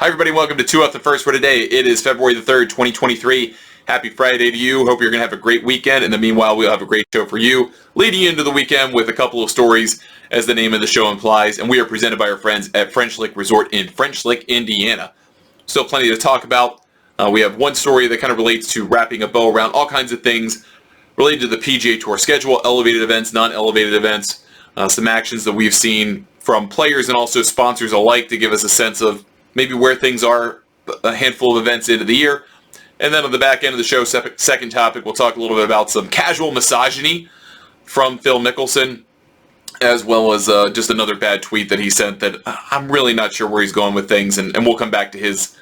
Hi everybody, welcome to 2 Out the First for today. It is February the 3rd, 2023. Happy Friday to you. Hope you're going to have a great weekend. In the meanwhile, we'll have a great show for you leading into the weekend with a couple of stories, as the name of the show implies. And we are presented by our friends at French Lick Resort in French Lick, Indiana. Still plenty to talk about. We have one story that kind of relates to wrapping a bow around all kinds of things related to the PGA Tour schedule, elevated events, non-elevated events, some actions that we've seen from players and also sponsors alike to give us a sense of maybe where things are a handful of events into the year. And then on the back end of the show, second topic, we'll talk a little bit about some casual misogyny from Phil Mickelson, as well as just another bad tweet that he sent that I'm really not sure where he's going with things, and we'll come back to his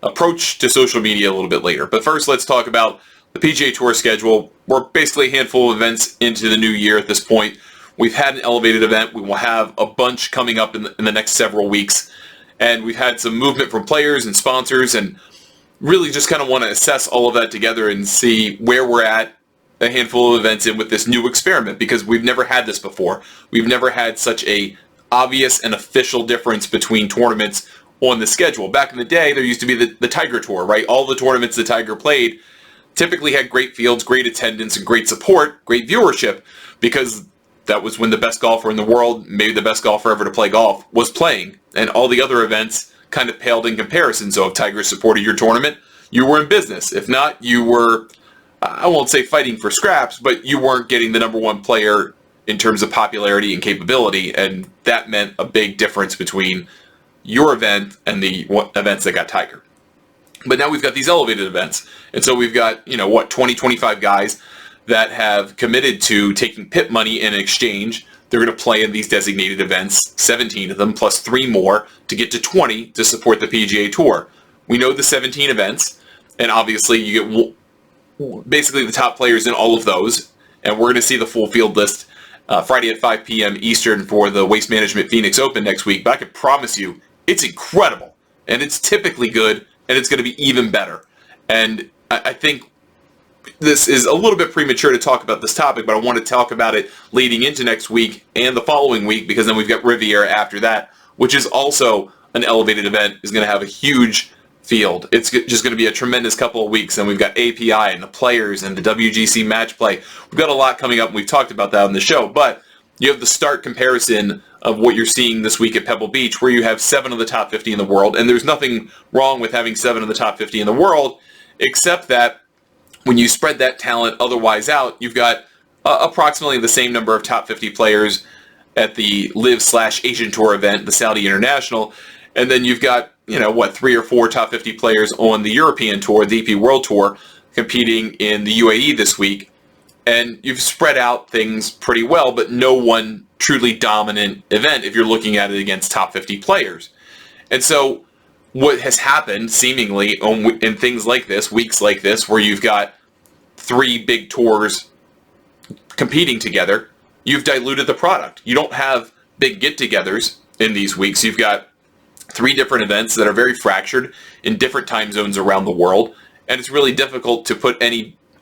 approach to social media a little bit later. But first, let's talk about the PGA Tour schedule. We're basically a handful of events into the new year at this point. We've had an elevated event. We will have a bunch coming up in the next several weeks. And we've had some movement from players and sponsors, and really just kind of want to assess all of that together and see where we're at a handful of events in with this new experiment, because we've never had this before. We've never had such a obvious and official difference between tournaments on the schedule. Back in the day, there used to be the Tiger Tour, right? All the tournaments the Tiger played typically had great fields, great attendance, and great support, great viewership, because that was when the best golfer in the world, maybe the best golfer ever to play golf, was playing. And all the other events kind of paled in comparison. So if Tiger supported your tournament, you were in business. If not, you were, I won't say fighting for scraps, but you weren't getting the number one player in terms of popularity and capability. And that meant a big difference between your event and the events that got Tiger. But now we've got these elevated events. And so we've got, 20, 25 guys that have committed to taking PIP money in exchange. They're going to play in these designated events, 17 of them, plus 3 more to get to 20 to support the PGA Tour. We know the 17 events, and obviously you get basically the top players in all of those, and we're going to see the full field list Friday at 5 p.m. Eastern for the Waste Management Phoenix Open next week. But I can promise you, it's incredible, and it's typically good, and it's going to be even better. And I think this is a little bit premature to talk about this topic, but I want to talk about it leading into next week and the following week, because then we've got Riviera after that, which is also an elevated event, is going to have a huge field. It's just going to be a tremendous couple of weeks, and we've got API and the players and the WGC match play. We've got a lot coming up, and we've talked about that on the show, but you have the start comparison of what you're seeing this week at Pebble Beach, where you have 7 of the top 50 in the world, and there's nothing wrong with having 7 of the top 50 in the world, except that when you spread that talent otherwise out, you've got approximately the same number of top 50 players at the LIV/Asian Tour event, the Saudi International, and then you've got, 3 or 4 top 50 players on the European Tour, the DP World Tour, competing in the UAE this week. And you've spread out things pretty well, but no one truly dominant event if you're looking at it against top 50 players. And so what has happened seemingly in things like this, weeks like this, where you've got 3 big tours competing together, you've diluted the product. You don't have big get-togethers in these weeks. You've got 3 different events that are very fractured in different time zones around the world, and it's really difficult to put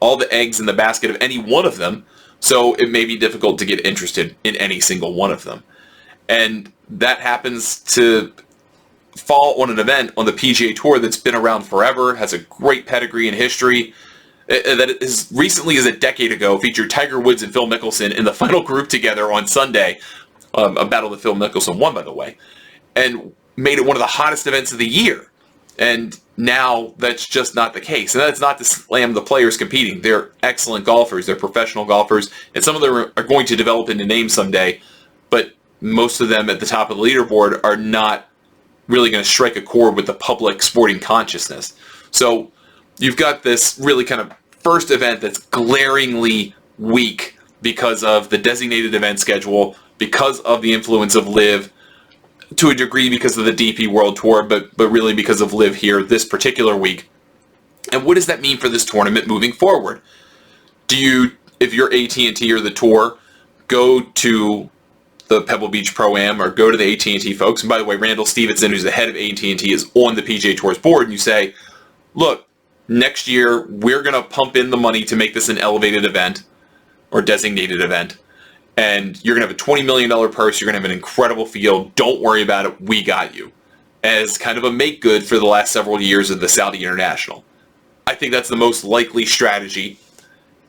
all the eggs in the basket of any one of them, so it may be difficult to get interested in any single one of them. And that happens to fall on an event on the PGA Tour that's been around forever, has a great pedigree and history, that as recently as a decade ago featured Tiger Woods and Phil Mickelson in the final group together on Sunday, a battle that Phil Mickelson won, by the way, and made it one of the hottest events of the year. And now that's just not the case. And that's not to slam the players competing. They're excellent golfers. They're professional golfers. And some of them are going to develop into names someday. But most of them at the top of the leaderboard are not really going to strike a chord with the public sporting consciousness. So you've got this really kind of first event that's glaringly weak because of the designated event schedule, because of the influence of LIV, to a degree because of the DP World Tour, but really because of LIV here this particular week. And what does that mean for this tournament moving forward? Do you, if you're AT&T or the Tour, go to the Pebble Beach Pro-Am or go to the AT&T folks, and by the way, Randall Stevenson, who's the head of AT&T, is on the PGA Tour's board, and you say, look, next year we're going to pump in the money to make this an elevated event or designated event, and you're going to have a $20 million purse, you're going to have an incredible field, don't worry about it, we got you. as kind of a make good for the last several years of the Saudi International. I think that's the most likely strategy,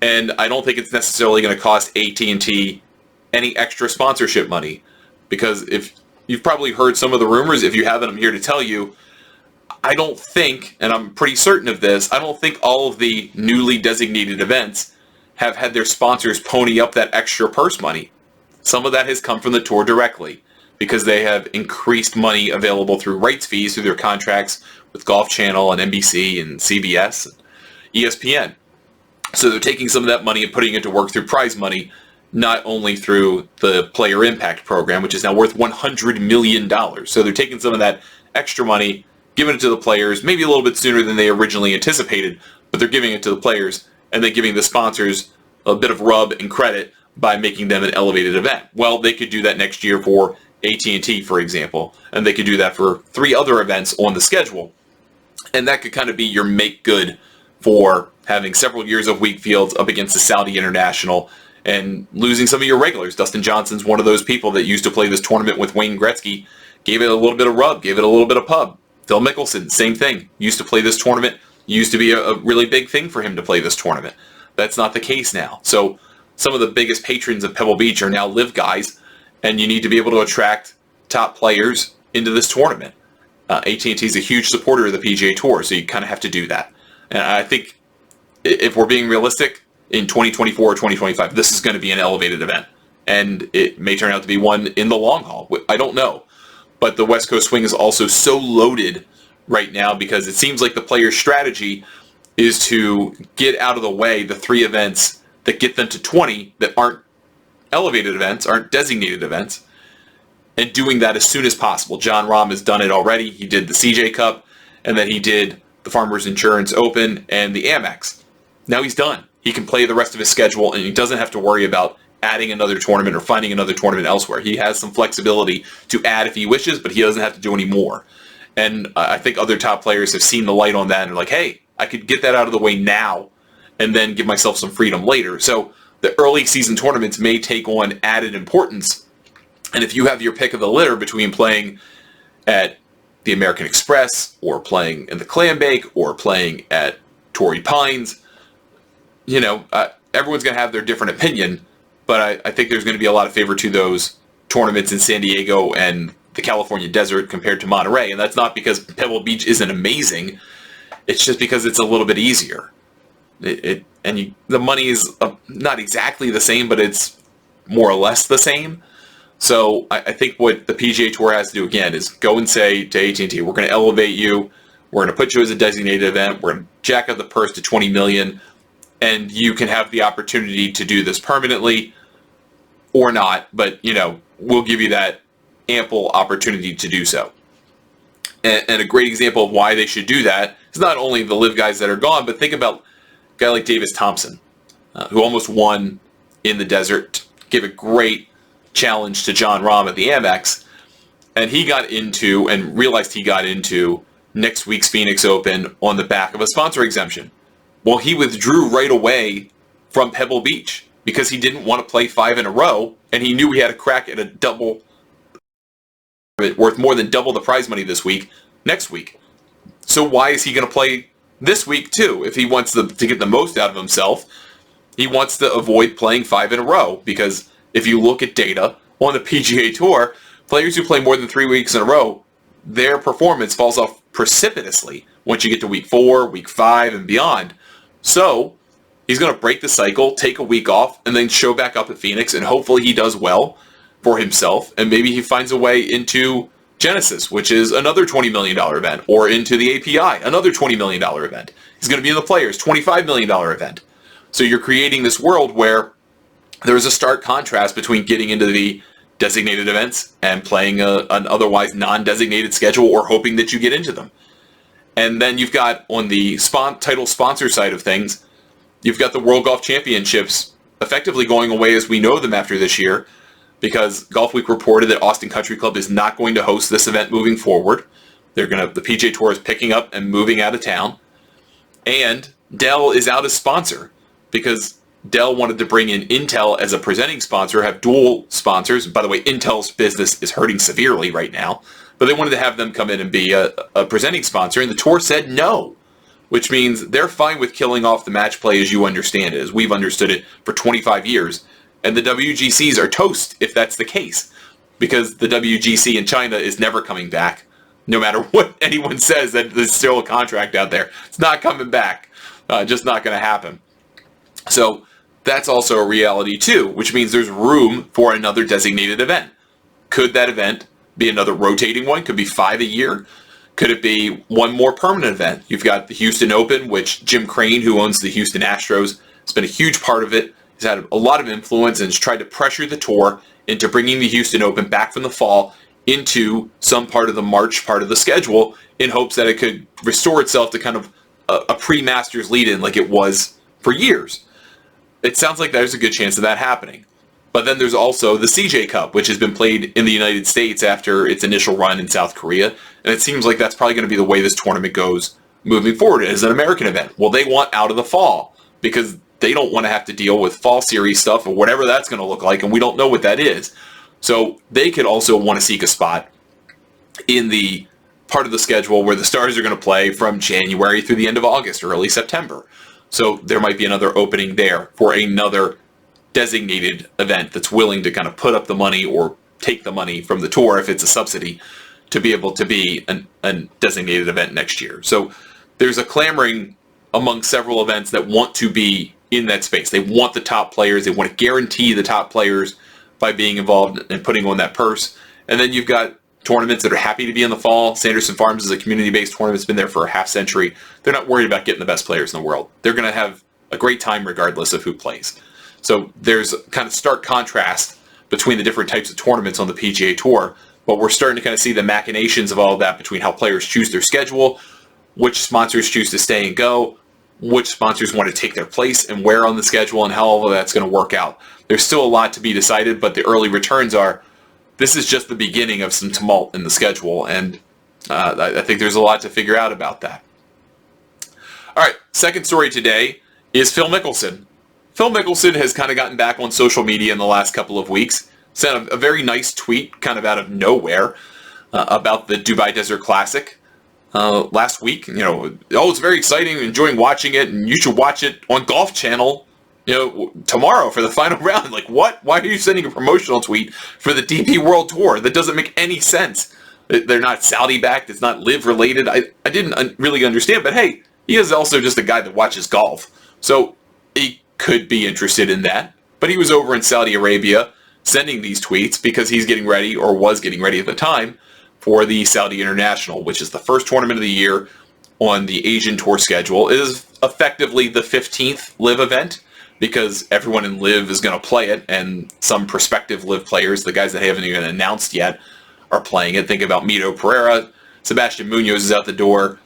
and I don't think it's necessarily going to cost AT&T any extra sponsorship money, because if you've probably heard some of the rumors, if you haven't, I'm here to tell you, I don't think, and I'm pretty certain of this, I don't think all of the newly designated events have had their sponsors pony up that extra purse money. Some of that has come from the tour directly, because they have increased money available through rights fees through their contracts with Golf Channel and NBC and CBS and ESPN. So they're taking some of that money and putting it to work through prize money, not only through the Player Impact Program, which is now worth $100 million. So they're taking some of that extra money, giving it to the players, maybe a little bit sooner than they originally anticipated, but they're giving it to the players and then giving the sponsors a bit of rub and credit by making them an elevated event. Well, they could do that next year for AT&T, for example, and they could do that for 3 other events on the schedule. And that could kind of be your make good for having several years of weak fields up against the Saudi International and losing some of your regulars. Dustin Johnson's one of those people that used to play this tournament with Wayne Gretzky, gave it a little bit of rub, gave it a little bit of pub. Phil Mickelson, same thing, used to play this tournament, used to be a really big thing for him to play this tournament. That's not the case now. So some of the biggest patrons of Pebble Beach are now live guys, and you need to be able to attract top players into this tournament. AT&T is a huge supporter of the PGA Tour, so you kind of have to do that. And I think if we're being realistic, in 2024 or 2025, this is going to be an elevated event. And it may turn out to be one in the long haul. I don't know. But the West Coast swing is also so loaded right now because it seems like the player's strategy is to get out of the way the 3 events that get them to 20 that aren't elevated events, aren't designated events, and doing that as soon as possible. John Rahm has done it already. He did the CJ Cup, and then he did the Farmers Insurance Open and the Amex. Now he's done. He can play the rest of his schedule, and he doesn't have to worry about adding another tournament or finding another tournament elsewhere. He has some flexibility to add if he wishes, but he doesn't have to do any more. And I think other top players have seen the light on that and are like, hey, I could get that out of the way now and then give myself some freedom later. So the early season tournaments may take on added importance. And if you have your pick of the litter between playing at the American Express or playing in the Clambake or playing at Torrey Pines, everyone's going to have their different opinion, but I think there's going to be a lot of favor to those tournaments in San Diego and the California desert compared to Monterey. And that's not because Pebble Beach isn't amazing. It's just because it's a little bit easier. The money is not exactly the same, but it's more or less the same. So I think what the PGA Tour has to do, again, is go and say to AT&T, we're going to elevate you. We're going to put you as a designated event. We're going to jack up the purse to $20 million. And you can have the opportunity to do this permanently or not, but, we'll give you that ample opportunity to do so. And a great example of why they should do that is not only the live guys that are gone, but think about a guy like Davis Thompson, who almost won in the desert, gave a great challenge to John Rahm at the Amex, and he got into and realized he got into next week's Phoenix Open on the back of a sponsor exemption. Well, he withdrew right away from Pebble Beach because he didn't want to play 5 in a row, and he knew he had a crack at a double, worth more than double the prize money next week. So why is he going to play this week too? If he wants to get the most out of himself, he wants to avoid playing 5 in a row, because if you look at data on the PGA Tour, players who play more than 3 weeks in a row, their performance falls off precipitously once you get to week 4, week 5, and beyond. So he's going to break the cycle, take a week off, and then show back up at Phoenix, and hopefully he does well for himself, and maybe he finds a way into Genesis, which is another $20 million event, or into the API, another $20 million event. He's going to be in the Players, $25 million event. So you're creating this world where there's a stark contrast between getting into the designated events and playing an otherwise non-designated schedule, or hoping that you get into them. And then you've got, on the title sponsor side of things, you've got the World Golf Championships effectively going away as we know them after this year, because Golf Week reported that Austin Country Club is not going to host this event moving forward. The PGA Tour is picking up and moving out of town. And Dell is out as sponsor, because Dell wanted to bring in Intel as a presenting sponsor, have dual sponsors. By the way, Intel's business is hurting severely right now but they wanted to have them come in and be a presenting sponsor, and the tour said no, which means they're fine with killing off the match play as you understand it, as we've understood it for 25 years, and the WGCs are toast if that's the case, because the WGC in China is never coming back, no matter what anyone says that there's still a contract out there. It's not coming back, just not going to happen. So that's also a reality too, which means there's room for another designated event. Could that event be another rotating one? Could be 5 a year. Could it be one more permanent event? You've got the Houston Open, which Jim Crane, who owns the Houston Astros, has been a huge part of it. He's had a lot of influence and has tried to pressure the tour into bringing the Houston Open back from the fall into some part of the March part of the schedule in hopes that it could restore itself to kind of a pre-Masters lead-in like it was for years. It sounds like there's a good chance of that happening. But then there's also the CJ Cup, which has been played in the United States after its initial run in South Korea. And it seems like that's probably going to be the way this tournament goes moving forward as an American event. Well, they want out of the fall because they don't want to have to deal with fall series stuff or whatever that's going to look like, and we don't know what that is. So they could also want to seek a spot in the part of the schedule where the Stars are going to play from January through the end of August or early September. So there might be another opening there for another designated event that's willing to kind of put up the money or take the money from the tour if it's a subsidy to be able to be a designated event next year. So there's a clamoring among several events that want to be in that space. They want the top players. They want to guarantee the top players by being involved and putting on that purse. And then you've got tournaments that are happy to be in the fall. Sanderson Farms is a community-based tournament. It's been there for a half century. They're not worried about getting the best players in the world. They're going to have a great time regardless of who plays. So there's a kind of stark contrast between the different types of tournaments on the PGA Tour, but we're starting to kind of see the machinations of all of that between how players choose their schedule, which sponsors choose to stay and go, which sponsors want to take their place and where on the schedule, and how all of that's going to work out. There's still a lot to be decided, but the early returns are, this is just the beginning of some tumult in the schedule, and I think there's a lot to figure out about that. All right, second story today is Phil Mickelson. Phil Mickelson has kind of gotten back on social media in the last couple of weeks, sent a very nice tweet kind of out of nowhere about the Dubai Desert Classic last week. You know, oh, it's very exciting, enjoying watching it, and you should watch it on Golf Channel, you know, tomorrow for the final round. Like, what? Why are you sending a promotional tweet for the DP World Tour? That doesn't make any sense. They're not Saudi-backed. It's not live-related. I didn't really understand, but hey, he is also just a guy that watches golf. So he could be interested in that. But he was over in Saudi Arabia sending these tweets because he's getting ready, or was getting ready at the time, for the Saudi International, which is the first tournament of the year on the Asian Tour schedule. It is effectively the 15th LIV event because everyone in LIV is going to play it, and some prospective LIV players, the guys that haven't even announced yet, are playing it. Think about Mito Pereira, Sebastian Munoz is out the door,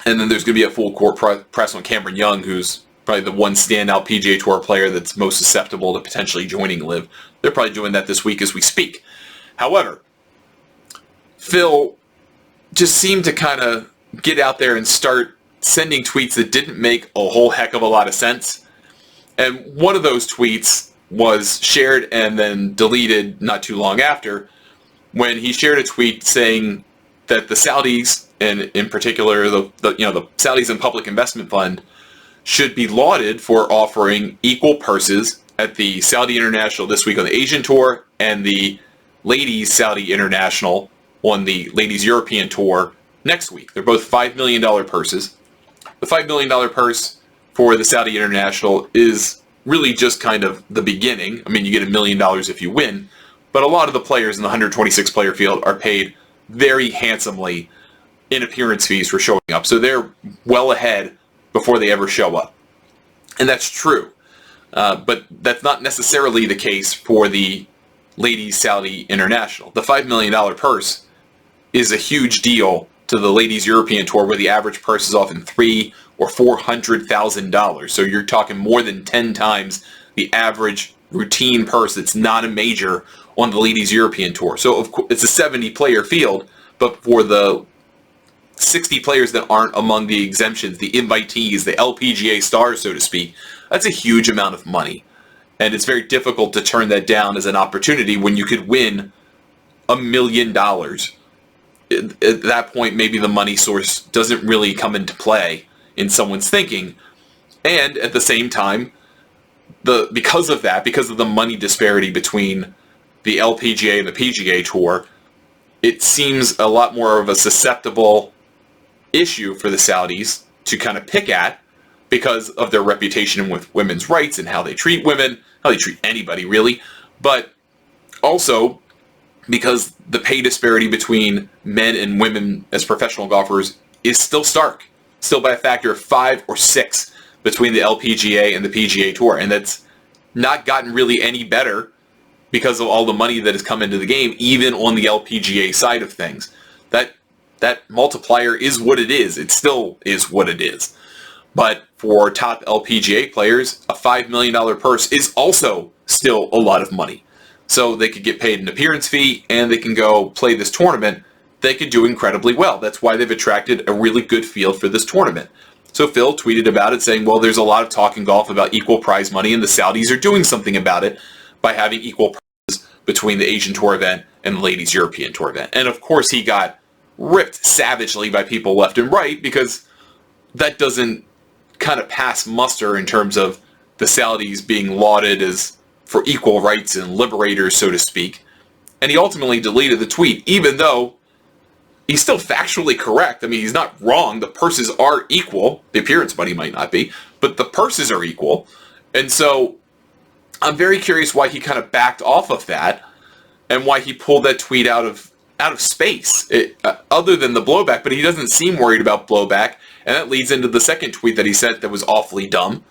and then there's going to be a full court press on Cameron Young, who's probably the one standout PGA Tour player that's most susceptible to potentially joining LIV. They're probably doing that this week as we speak. However, Phil just seemed to kind of get out there and start sending tweets that didn't make a whole heck of a lot of sense. And one of those tweets was shared and then deleted not too long after, when he shared a tweet saying that the Saudis, and in particular the Saudis and Public Investment Fund, should be lauded for offering equal purses at the Saudi International this week on the Asian Tour and the Ladies Saudi International on the Ladies European Tour next week. They're both $5 million purses. The $5 million purse for the Saudi International is really just kind of the beginning. I mean, you get $1 million if you win, but a lot of the players in the 126 player field are paid very handsomely in appearance fees for showing up. So they're well ahead before they ever show up. And that's true. But that's not necessarily the case for the Ladies Saudi International. The $5 million purse is a huge deal to the Ladies European Tour, where the average purse is often $300,000 or $400,000. So you're talking more than 10 times the average routine purse that's not a major on the Ladies European Tour. So of course, it's a 70-player field, but for the 60 players that aren't among the exemptions, the invitees, the LPGA stars, so to speak, that's a huge amount of money. And it's very difficult to turn that down as an opportunity when you could win $1 million at that point, maybe the money source doesn't really come into play in someone's thinking. And at the same time, because of the money disparity between the LPGA and the PGA Tour, it seems a lot more of a susceptible issue for the Saudis to kind of pick at because of their reputation with women's rights and how they treat women, how they treat anybody really, but also because the pay disparity between men and women as professional golfers is still stark, still by a factor of 5 or 6 between the LPGA and the PGA Tour, and that's not gotten really any better because of all the money that has come into the game, even on the LPGA side of things. That multiplier is what it is. It still is what it is. But for top LPGA players, a $5 million purse is also still a lot of money. So they could get paid an appearance fee and they can go play this tournament. They could do incredibly well. That's why they've attracted a really good field for this tournament. So Phil tweeted about it saying, well, there's a lot of talk in golf about equal prize money, and the Saudis are doing something about it by having equal prizes between the Asian Tour event and the Ladies European Tour event. And of course he got ripped savagely by people left and right because that doesn't kind of pass muster in terms of the Saudis being lauded as for equal rights and liberators, so to speak. And he ultimately deleted the tweet, even though he's still factually correct. I mean, he's not wrong. The purses are equal. The appearance money might not be, but the purses are equal. And so I'm very curious why he kind of backed off of that and why he pulled that tweet out of space, other than the blowback. But he doesn't seem worried about blowback. And that leads into the second tweet that he sent that was awfully dumb.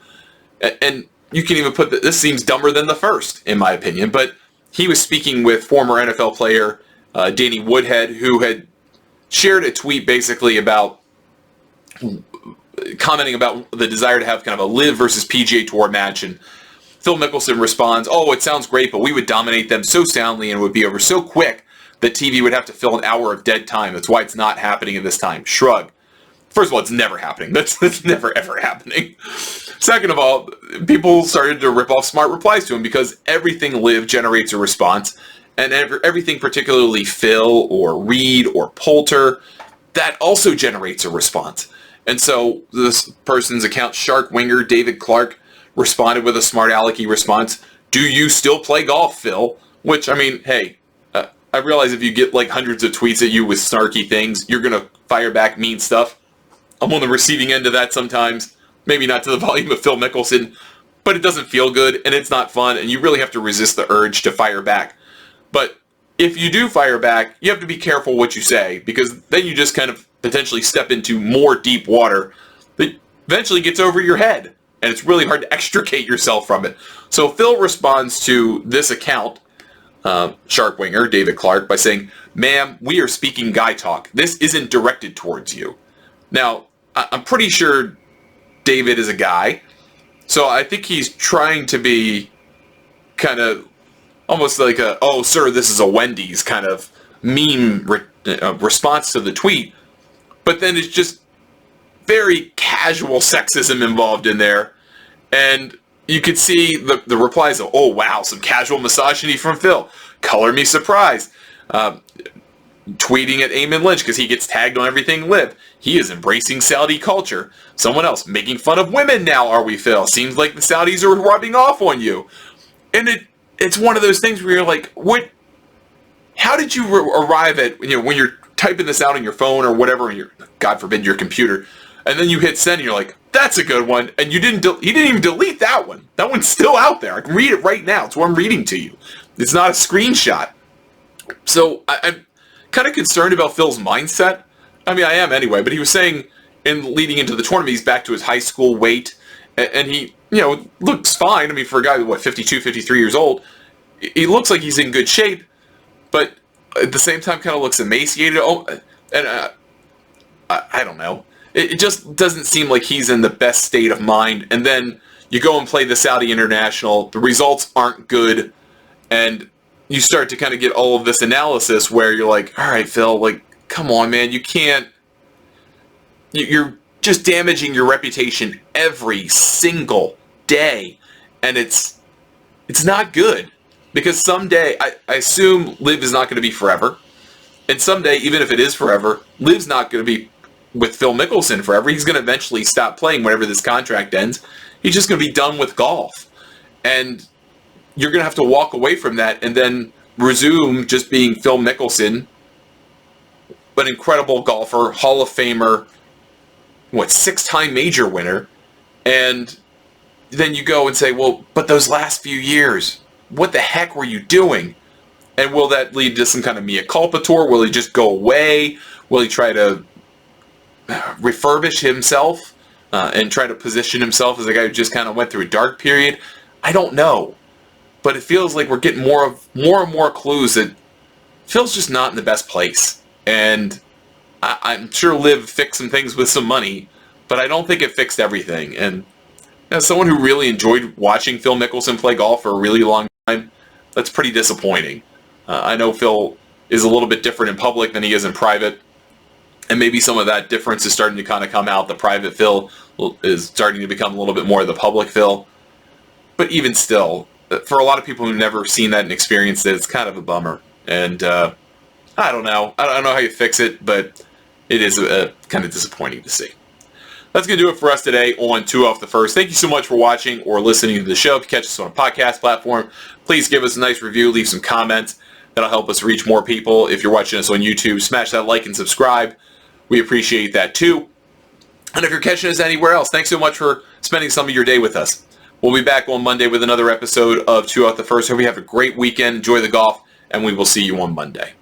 And you can even put that this seems dumber than the first, in my opinion. But he was speaking with former NFL player Danny Woodhead, who had shared a tweet basically about commenting about the desire to have kind of a LIV versus PGA Tour match. And Phil Mickelson responds, "Oh, it sounds great, but we would dominate them so soundly and it would be over so quick that TV would have to fill an hour of dead time. That's why it's not happening at this time." Shrug. First of all, it's never happening. That's never, ever happening. Second of all, people started to rip off smart replies to him because everything LIV generates a response, and everything particularly Phil or Reed or Poulter, that also generates a response. And so this person's account, Shark Winger David Clark, responded with a smart alecky response. "Do you still play golf, Phil?" Which, I mean, hey, I realize if you get like hundreds of tweets at you with snarky things, you're going to fire back mean stuff. I'm on the receiving end of that sometimes. Maybe not to the volume of Phil Mickelson, but it doesn't feel good and it's not fun, and you really have to resist the urge to fire back. But if you do fire back, you have to be careful what you say, because then you just kind of potentially step into more deep water that eventually gets over your head, and it's really hard to extricate yourself from it. So Phil responds to this account, Shark Winger David Clark, by saying, "Ma'am, we are speaking guy talk. This isn't directed towards you." Now, I'm pretty sure David is a guy, so I think he's trying to be kind of almost like a, "Oh, sir, this is a Wendy's" kind of meme response to the tweet. But then it's just very casual sexism involved in there. And you could see the replies of, "Oh, wow, some casual misogyny from Phil. Color me surprised." Tweeting at Eamon Lynch because he gets tagged on everything LIV. "He is embracing Saudi culture." Someone else, "Making fun of women now, are we, Phil? Seems like the Saudis are rubbing off on you." And it's one of those things where you're like, what? How did you arrive at, when you're typing this out on your phone or whatever, on your, God forbid, your computer, and then you hit send and you're like, "That's a good one," and you didn't even delete that one. That one's still out there. I can read it right now. It's what I'm reading to you. It's not a screenshot. So I'm kind of concerned about Phil's mindset. I mean, I am anyway, but he was saying leading into the tournament, he's back to his high school weight, and he, looks fine. I mean, for a guy, 52, 53 years old, he looks like he's in good shape, but at the same time kind of looks emaciated. I don't know. It just doesn't seem like he's in the best state of mind. And then you go and play the Saudi International, the results aren't good, and you start to kind of get all of this analysis where you're like, all right, Phil, like, come on, man, you can't, you're just damaging your reputation every single day, and it's not good, because someday, I assume LIV is not going to be forever, And someday, even if it is forever, Liv's not going to be with Phil Mickelson forever. He's going to eventually stop playing whenever this contract ends. He's just going to be done with golf. And you're going to have to walk away from that and then resume just being Phil Mickelson, an incredible golfer, Hall of Famer, 6-time major winner. And then you go and say, well, but those last few years, what the heck were you doing? And will that lead to some kind of mea culpa tour? Will he just go away? Will he try to refurbish himself and try to position himself as a guy who just kind of went through a dark period? I don't know. But it feels like we're getting more and more clues that Phil's just not in the best place. And I'm sure Liv fixed some things with some money, but I don't think it fixed everything. And as someone who really enjoyed watching Phil Mickelson play golf for a really long time, that's pretty disappointing. I know Phil is a little bit different in public than he is in private, and maybe some of that difference is starting to kind of come out. The private Phil is starting to become a little bit more of the public Phil. But even still, for a lot of people who've never seen that and experienced it, it's kind of a bummer. And I don't know. I don't know how you fix it, but it is kind of disappointing to see. That's going to do it for us today on 2 Off the First. Thank you so much for watching or listening to the show. If you catch us on a podcast platform, please give us a nice review, leave some comments. That'll help us reach more people. If you're watching us on YouTube, smash that like and subscribe. We appreciate that too. And if you're catching us anywhere else, thanks so much for spending some of your day with us. We'll be back on Monday with another episode of 2 Off the First. Hope you have a great weekend. Enjoy the golf, and we will see you on Monday.